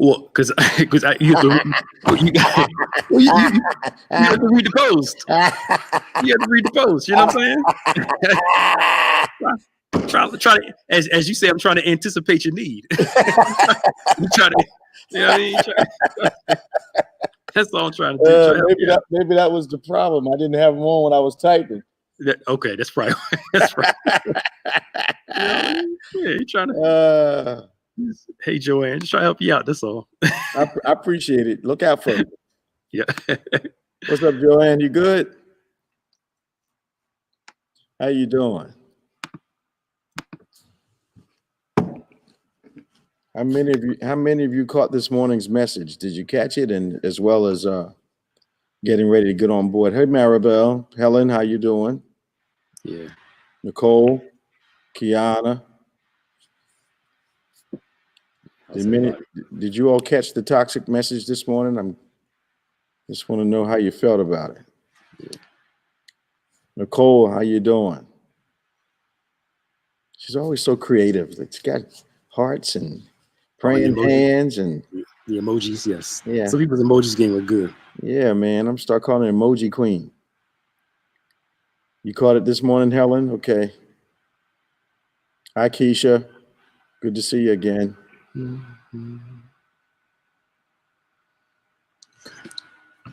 Well, because you have to well, you have to read the post. You have to read the post. You know what I'm saying? try to, as you say, I'm trying to anticipate your need. You try to, you know what I mean? That's all I'm trying to do. Maybe that was the problem. I didn't have them on when I was typing. Okay, that's right. That's right. Yeah, you're trying to. Hey, Joanne, just try to help you out. That's all. I appreciate it. Look out for me. Yeah. What's up, Joanne? You good? How you doing? How many of you caught this morning's message? Did you catch it? And as well as getting ready to get on board. Hey, Maribel, Helen, how you doing? Yeah. Nicole, Kiana. Did you all catch the toxic message this morning? I just want to know how you felt about it. Yeah. Nicole, how you doing? She's always so creative. It's got hearts and praying hands and the emojis. Yes. Yeah. Some people's emojis game are good. Yeah, man. I'm start calling her Emoji Queen. You caught it this morning, Helen? Okay. Hi, Keisha. Good to see you again. Mm-hmm.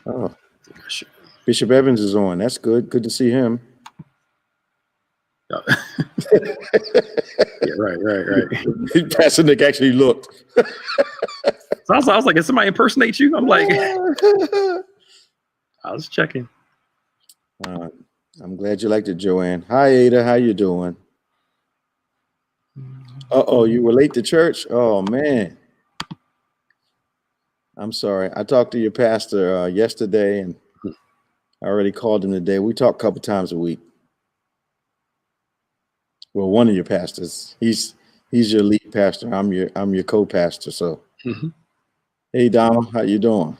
Oh, Bishop Evans is on. That's good. Good to see him. Yeah, right. Pastor Nick actually looked. So I was like, "Is somebody impersonate you?" I'm like, I was checking. I'm glad you liked it, Joanne. Hi, Ada. How you doing? Uh-oh, you were late to church? Oh, man. I'm sorry. I talked to your pastor yesterday, and I already called him today. We talk a couple times a week. Well, one of your pastors. He's your lead pastor. I'm your co-pastor. So, Hey, Donald, how you doing?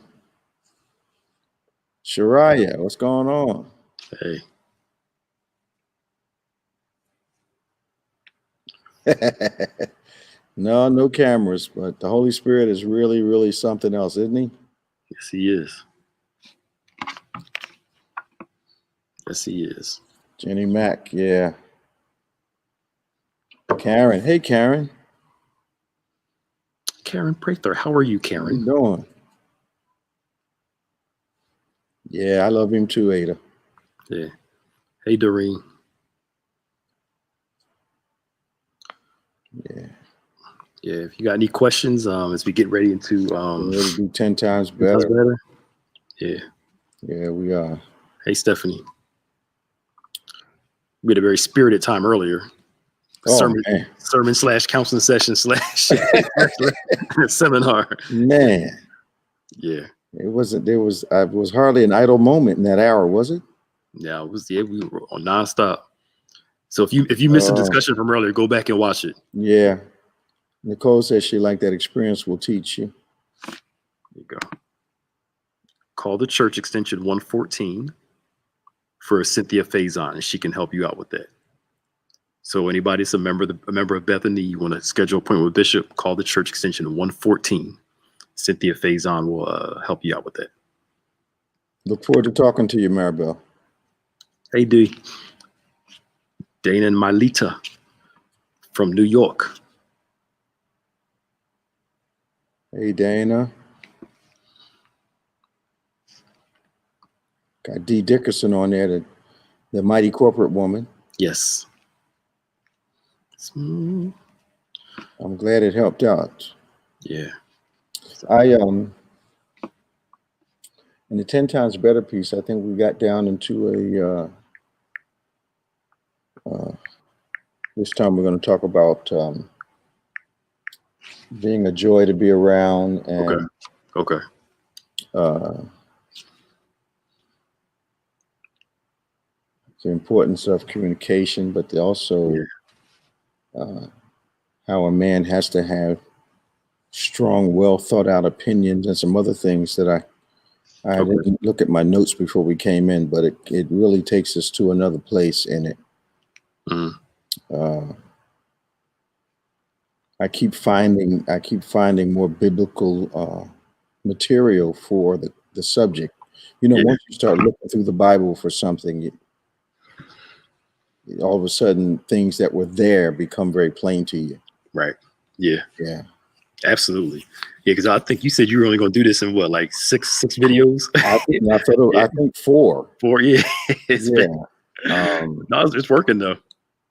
Shariah, what's going on? Hey. No cameras, but the Holy Spirit is really, really something else, isn't he? Yes, he is. Yes, he is. Jenny Mack, yeah. Karen, hey, Karen. Karen Prather, how are you, Karen? How you doing? Yeah, I love him too, Ada. Yeah. Hey, Doreen. Yeah. Yeah, if you got any questions, as we get ready into we'll do 10 times better. Yeah. Yeah, we are. Hey, Stephanie. We had a very spirited time earlier. Sermon / counseling session / seminar. Man. Yeah. It was hardly an idle moment in that hour, was it? Yeah, we were on nonstop. So if you missed the discussion from earlier, go back and watch it. Yeah. Nicole says she liked that experience will teach you. There you go. Call the church extension 114 for Cynthia Faison, and she can help you out with that. So anybody that's a member of Bethany, you want to schedule an appointment with Bishop, call the church extension 114. Cynthia Faison will help you out with that. Look forward to talking to you, Maribel. Hey, D. Dana and Milita from New York. Hey, Dana. Got Dee Dickerson on there, the mighty corporate woman. Yes. I'm glad it helped out. Yeah. In the 10 times better piece, I think we got down into this time we're going to talk about being a joy to be around and okay. The importance of communication, but also how a man has to have strong, well thought out opinions and some other things that I didn't look at my notes before we came in, but it really takes us to another place in it. I keep finding more biblical material for the subject. You know, Yeah. once you start looking through the Bible for something, all of a sudden things that were there become very plain to you. Right. Yeah. Yeah. Absolutely. Yeah, because I think you said you were only going to do this in what, like six videos? I Yeah. think 4. 4. Yeah. Yeah. Um, No, it's working though.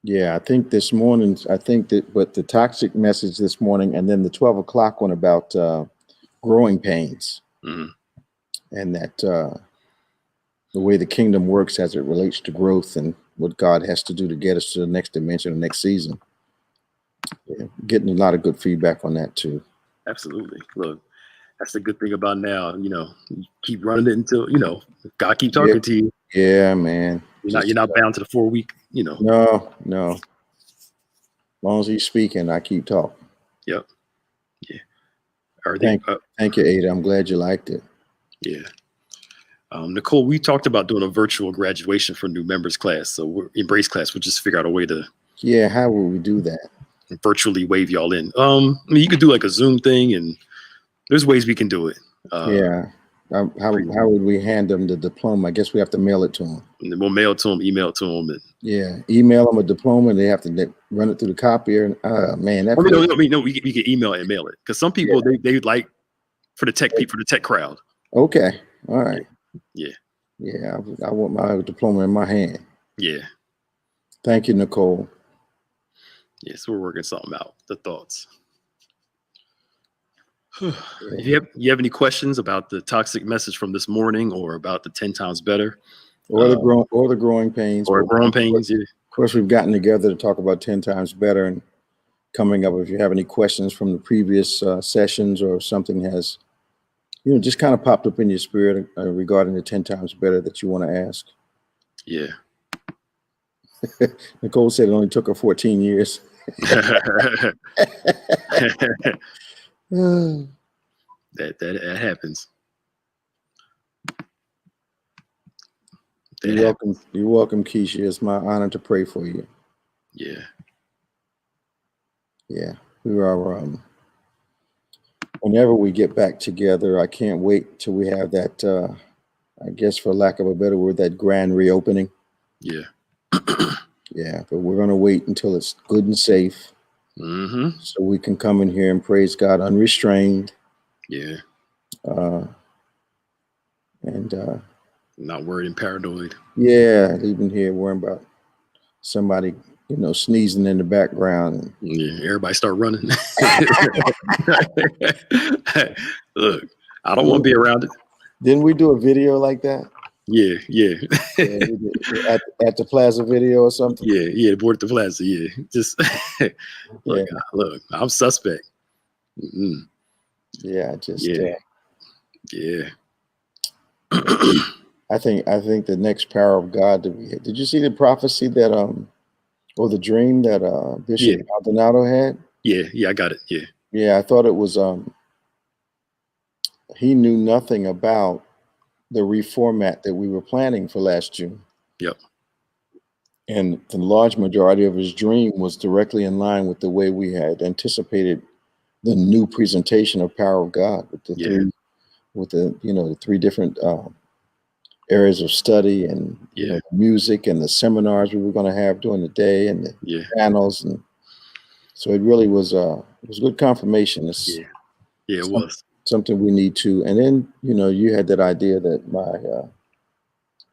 yeah, I think this morning, but the toxic message this morning, and then the 12 o'clock one about growing pains, Mhm. and that the way the kingdom works as it relates to growth and what God has to do to get us to the next dimension, the next season. Yeah, getting a lot of good feedback on that too. Absolutely. Look, that's the good thing about now. You keep running it until God keep Yeah, talking to you. yeah, man. You're not bound to the 4 week. No, no. As long as he's speaking, I keep talking. Yep. Yeah. Everything. Thank you, Ada. I'm glad you liked it. Yeah. Nicole, we talked about doing a virtual graduation for new members class. So we're Embrace class. We'll just figure out a way to Yeah, how will we do that? virtually wave y'all in. I mean, you could do like a Zoom thing, and there's ways we can do it. Yeah. How would we hand them the diploma? I guess we have to mail it to them. And then we'll mail it to them, email it to them. And, Yeah, email them a diploma, and they have to run it through the copier. And man, that no, we can email it and mail it because some people they like for the tech crowd. Okay, all right. Yeah. Yeah, I want my diploma in my hand. Yeah. Thank you, Nicole. Yeah, so we're working something out. The thoughts. If you have any questions about the toxic message from this morning, or about the 10 times better, or the growing pains, or growing pains, yeah. Of course, we've gotten together to talk about 10 times better, and coming up, if you have any questions from the previous sessions, or something has, just kind of popped up in your spirit regarding the 10 times better that you want to ask. Yeah. Nicole said it only took her 14 years. that happens. You're welcome, Keisha. It's my honor to pray for you. Yeah. Yeah. We are whenever we get back together, I can't wait till we have that I guess, for lack of a better word, that grand reopening. Yeah. Yeah, but we're gonna wait until it's good and safe. Mm-hmm. So we can come in here and praise God unrestrained. Yeah. And not worried and paranoid. Yeah, even here worrying about somebody, sneezing in the background. Yeah, everybody start running. Look, I don't want to be around it. Didn't we do a video like that? Yeah. At the Plaza video or something. Yeah, board at the Plaza. Yeah, just look, I'm suspect. Mm-mm. Yeah, yeah. I think the next power of God that we had. Did you see the prophecy that or the dream that Bishop Maldonado had? Yeah, I got it. Yeah, I thought it was he knew nothing about the reformat that we were planning for last June. Yep. And the large majority of his dream was directly in line with the way we had anticipated the new presentation of Power of God with the three different areas of study, and the music and the seminars we were going to have during the day, and the panels, and so it really was good confirmation. It was something we need to. And then you had that idea that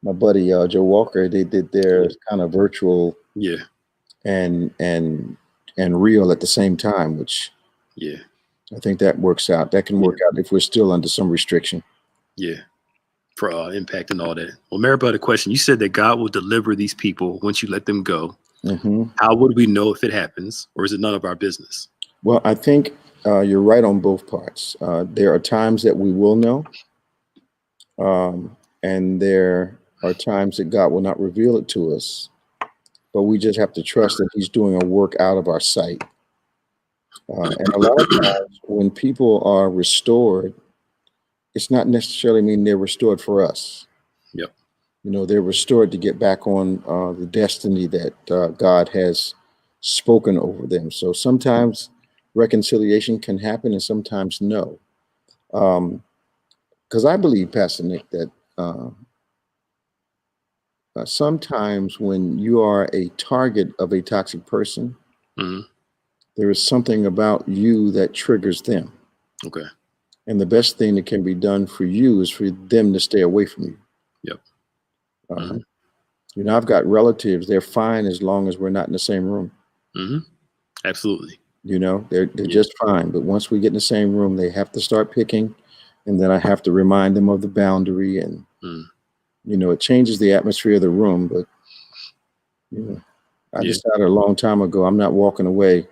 my buddy Joe Walker, they did their kind of virtual and real at the same time, which I think that works out. That can work out if we're still under some restriction. Yeah. For impact and all that. Well, Maribel, a question. You said that God will deliver these people once you let them go. Mm-hmm. How would we know if it happens, or is it none of our business? Well, I think you're right on both parts. There are times that we will know, and there are times that God will not reveal it to us, but we just have to trust that He's doing a work out of our sight. And a lot of times when people are restored, it's not necessarily mean they're restored for us. Yep. They're restored to get back on the destiny that God has spoken over them. So sometimes reconciliation can happen and sometimes no. Because I believe, Pastor Nick, that sometimes when you are a target of a toxic person, Mhm. there is something about you that triggers them. Okay. And the best thing that can be done for you is for them to stay away from you. Yep. Uh, You know, I've got relatives, they're fine as long as we're not in the same room. Hmm. Absolutely. You know, they're Yeah. just fine. But once we get in the same room, they have to start picking. And then I have to remind them of the boundary. And, you know, it changes the atmosphere of the room. But, you know, I Yeah. decided a long time ago, I'm not walking away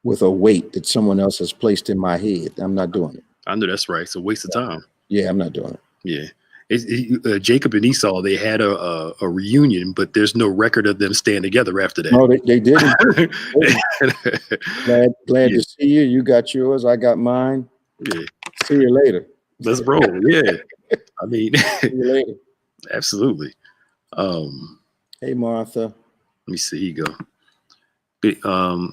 with a weight that someone else has placed in my head. I'm not doing it. I know that's right. It's a waste of time. Yeah, I'm not doing it. Yeah. Jacob and Esau, they had a reunion, but there's no record of them staying together after that. No, they didn't. Glad Yeah. to see you. You got yours. I got mine. Yeah. See you later. Let's roll. Yeah. I mean, See you later. absolutely. Hey, Martha. Let me see. Here you go.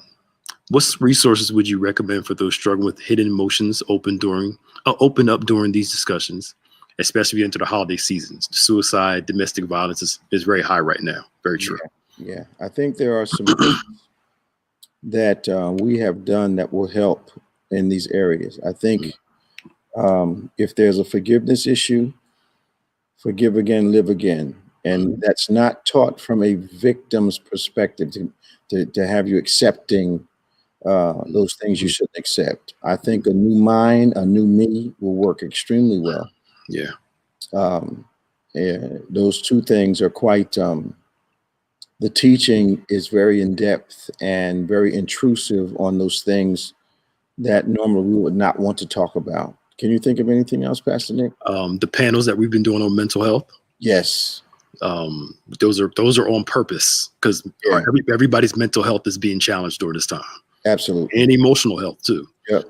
What resources would you recommend for those struggling with hidden emotions open up during these discussions, especially into the holiday seasons? Suicide, domestic violence is very high right now. Very true. Yeah. I think there are some things that we have done that will help in these areas. I think if there's a forgiveness issue, forgive again, live again. And that's not taught from a victim's perspective to have you accepting those things you shouldn't accept. I think a new mind, a new me will work extremely well. Yeah. Those two things are quite, the teaching is very in depth and very intrusive on those things that normally we would not want to talk about. Can you think of anything else, Pastor Nick? The panels that we've been doing on mental health. Yes. Those are on purpose because everybody's mental health is being challenged during this time. Absolutely. And emotional health too. Yep.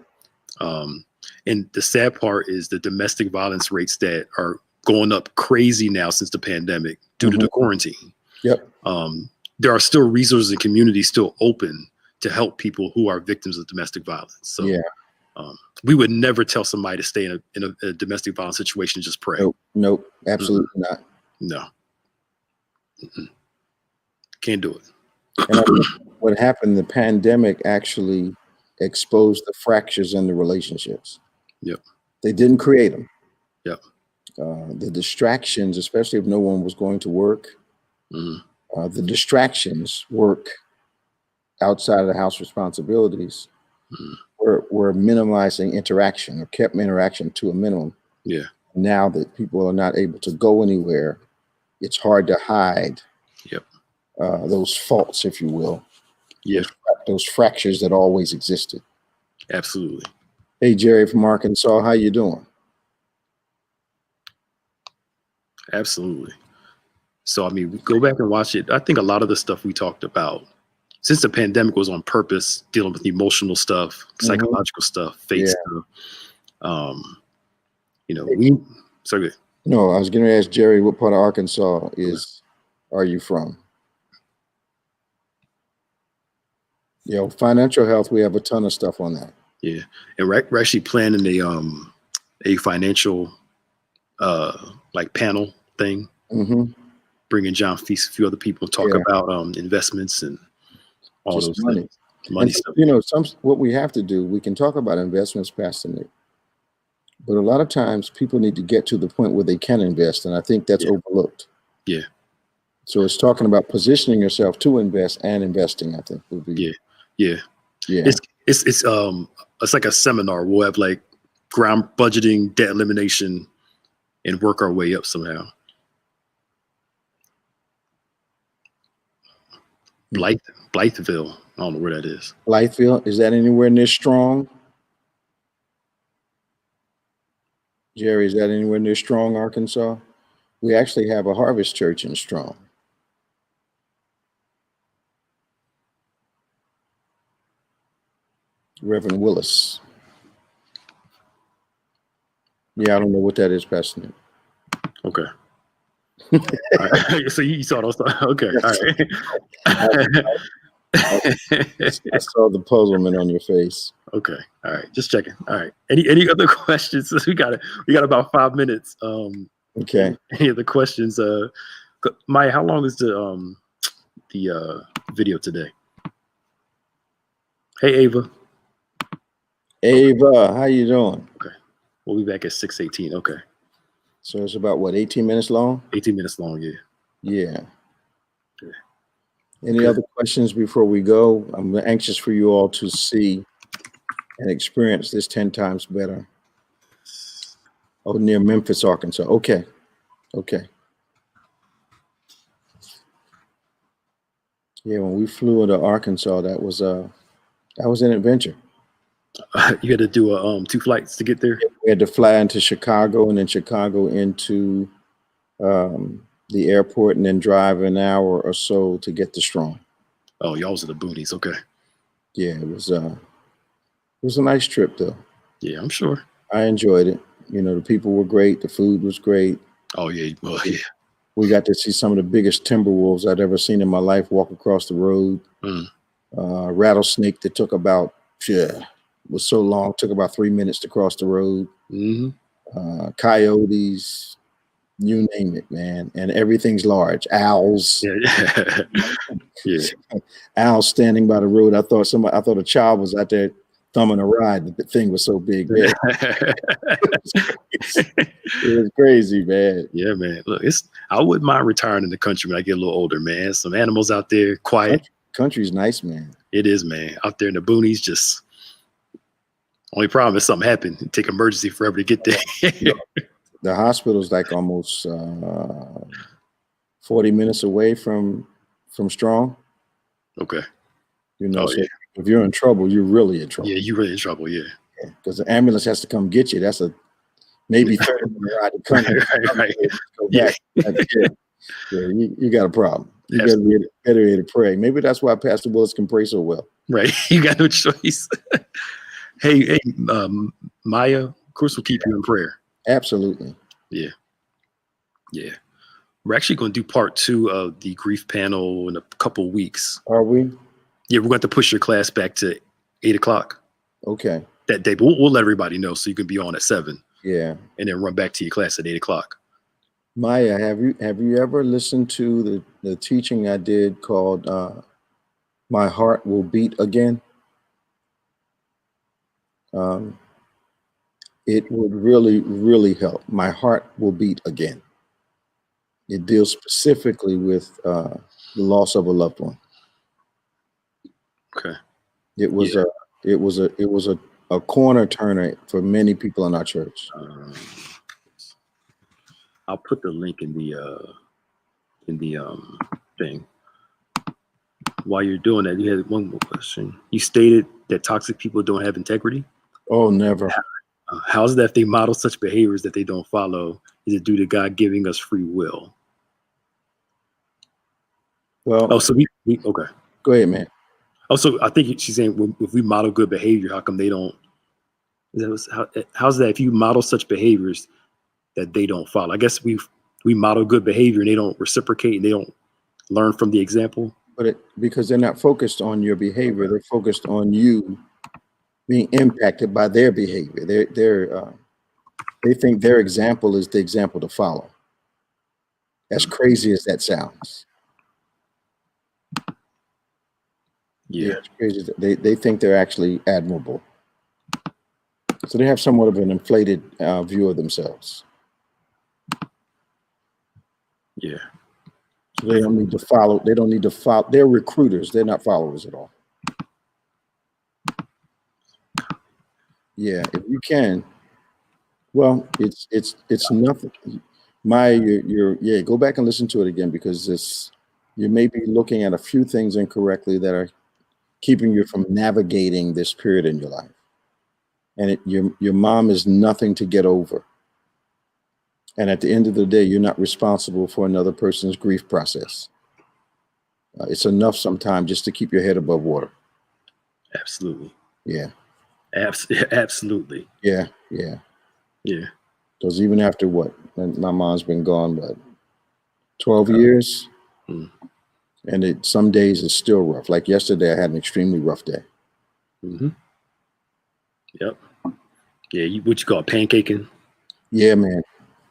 And the sad part is the domestic violence rates that are going up crazy now since the pandemic due to the quarantine. Yep. There are still resources and communities still open to help people who are victims of domestic violence. So we would never tell somebody to stay in a domestic violence situation and just pray. Nope. Absolutely not. No. Can't do it. And I think what happened, the pandemic actually exposed the fractures in the relationships. Yep. They didn't create them. Yep. The distractions, especially if no one was going to work, the distractions work outside of the house responsibilities were minimizing interaction or kept interaction to a minimum. Yeah. Now that people are not able to go anywhere, it's hard to hide those faults, if you will. Yeah. Those fractures that always existed. Absolutely. Hey, Jerry from Arkansas, how you doing? Absolutely. So, I mean, go back and watch it. I think a lot of the stuff we talked about since the pandemic was on purpose, dealing with emotional stuff, psychological stuff, faith stuff. You know, so good. No, I was going to ask Jerry, what part of Arkansas are you from? You know, financial health, we have a ton of stuff on that. Yeah. And we're actually planning a financial like panel thing. Bringing John Feast, a few other people, talk about investments and all those money. things. Money stuff. stuff. You know, what we have to do, we can talk about investments, Pastor Nick, but a lot of times people need to get to the point where they can invest, and I think that's overlooked. Yeah. So it's talking about positioning yourself to invest and investing, I think would be. Yeah. It's like a seminar. We'll have like ground budgeting, debt elimination, and work our way up somehow. Blytheville. I don't know where that is. Blytheville, is that anywhere near Strong? Jerry, is that anywhere near Strong, Arkansas? We actually have a Harvest Church in Strong. Reverend Willis. Yeah, I don't know what that is, Pastor Nick. Okay. All right. So you saw those. Okay. All right. I saw the puzzlement on your face. Okay. All right. Just checking. All right. Any other questions? We got about 5 minutes. Okay. Any other questions? Maya, how long is the video today? Hey, Ava. Ava, how you doing? Okay. We'll be back at 6:18. Okay. So it's about what, 18 minutes long? 18 minutes long, yeah. Yeah. Okay. Any other questions before we go? I'm anxious for you all to see and experience this 10 times better. Oh, near Memphis, Arkansas. Okay. Okay. Yeah, when we flew into Arkansas, that was an adventure. You had to do 2 flights to get there? We had to fly into Chicago and then Chicago into the airport and then drive an hour or so to get to Strong. Oh, y'all was in the boonies. Okay. Yeah, it was a nice trip though. Yeah, I'm sure. I enjoyed it. You know, the people were great. The food was great. Oh, yeah. Well, yeah. We got to see some of the biggest timber wolves I'd ever seen in my life walk across the road. Rattlesnake that took about, was so long, took about 3 minutes to cross the road. Coyotes, you name it, man. And everything's large. Owls. Yeah. Yeah. Owls standing by the road. I thought a child was out there thumbing a ride. The thing was so big, man. It was crazy, man. Yeah, man. Look, I wouldn't mind retiring in the country when I get a little older, man. Some animals out there, quiet. Country's nice, man. It is, man. Out there in the boonies, just only problem is something happened. It'd take emergency forever to get there. The hospital's like almost 40 minutes away from Strong. Okay. You know, so if you're in trouble, you're really in trouble. Yeah, you're really in trouble, yeah. Because the ambulance has to come get you. That's a maybe 30-minute ride to come. Right. Go back. Yeah, you got a problem. You better be able to pray. Maybe that's why Pastor Willis can pray so well. Right. You got no choice. Hey, Maya, of course we'll keep you in prayer. Absolutely. Yeah. Yeah. We're actually going to do part 2 of the grief panel in a couple weeks. Are we? Yeah, we're going to push your class back to 8 o'clock. Okay. That day, but we'll let everybody know so you can be on at 7. Yeah. And then run back to your class at 8 o'clock. Maya, have you ever listened to the teaching I did called "My Heart Will Beat Again"? It would really, really help. My heart will beat again. It deals specifically with the loss of a loved one. Okay. It was a corner turner for many people in our church. I'll put the link in the thing. While you're doing that, you had one more question. You stated that toxic people don't have integrity. Oh, never. How's that if they model such behaviors that they don't follow? Is it due to God giving us free will? Well, so we okay. Go ahead, man. So I think she's saying if we model good behavior, how come they don't? How's that if you model such behaviors that they don't follow? I guess we model good behavior and they don't reciprocate and they don't learn from the example. But because they're not focused on your behavior, they're focused on you being impacted by their behavior. They think their example is the example to follow. As crazy as that sounds. Yeah, it's crazy. They think they're actually admirable. So they have somewhat of an inflated view of themselves. Yeah. So they don't need to follow. They don't need to follow. They're recruiters. They're not followers at all. Yeah, if you can. Well, it's nothing. Go back and listen to it again because you may be looking at a few things incorrectly that are keeping you from navigating this period in your life. And your mom is nothing to get over. And at the end of the day, you're not responsible for another person's grief process. It's enough sometimes just to keep your head above water. Absolutely. Yeah. Absolutely. Yeah. Because even after what? My mom's been gone, 12 years? And some days it's still rough. Like yesterday, I had an extremely rough day. Mm-hmm. Yep. Yeah. What you call it, pancaking? Yeah, man.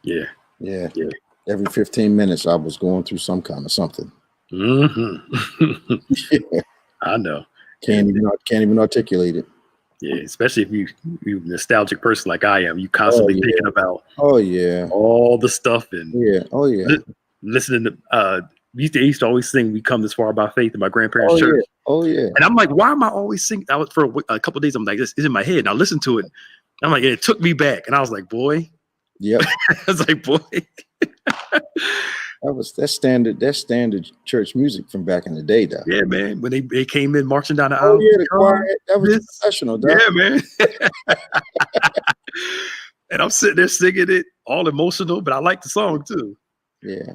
Yeah. Yeah. Yeah. Every 15 minutes, I was going through some kind of something. Mm-hmm. Yeah. I know. Can't even articulate it. Yeah, especially if you a nostalgic person like I am, you constantly thinking about all the stuff and listening to we used to always sing "We Come This Far by Faith" in my grandparents' church. And I'm like, why am I always singing? I was for a couple of days. I'm like, this is in my head. And I listened to it. I'm like, and it took me back. And I was like, boy. Yep. I was like, boy. That's standard church music from back in the day, though. Yeah, man. When they came in marching down the aisle. Oh yeah, the choir. That was professional, dog. Yeah, man. And I'm sitting there singing it, all emotional, but I like the song too. Yeah.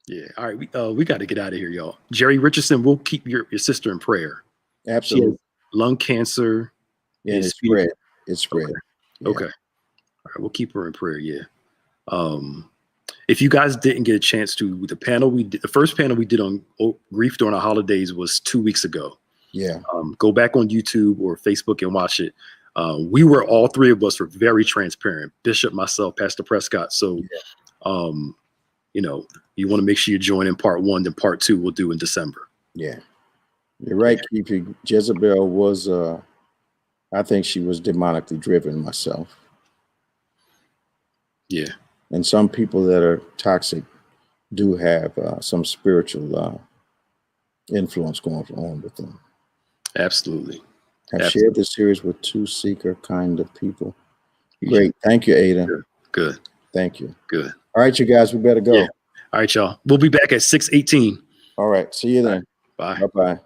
Yeah. All right. We got to get out of here, y'all. Jerry Richardson, we'll keep your sister in prayer. Absolutely. She has lung cancer. Yeah, it's spread. It's spread. Okay. Yeah. Okay. All right. We'll keep her in prayer. Yeah. If you guys didn't get a chance to, the first panel we did on grief during the holidays was 2 weeks ago. Yeah. Go back on YouTube or Facebook and watch it. All three of us were very transparent. Bishop, myself, Pastor Prescott. So, you want to make sure you join in part 1, then part 2 we'll do in December. Yeah. You're right, Keith. Jezebel was, I think she was demonically driven myself. Yeah. And some people that are toxic do have some spiritual influence going on with them. Absolutely. I've shared this series with 2 seeker kind of people. Great. Thank you, Ada. Good. Thank you. Good. All right, you guys, we better go. Yeah. All right, y'all. We'll be back at 6:18. All right. See you then. Bye. Bye-bye.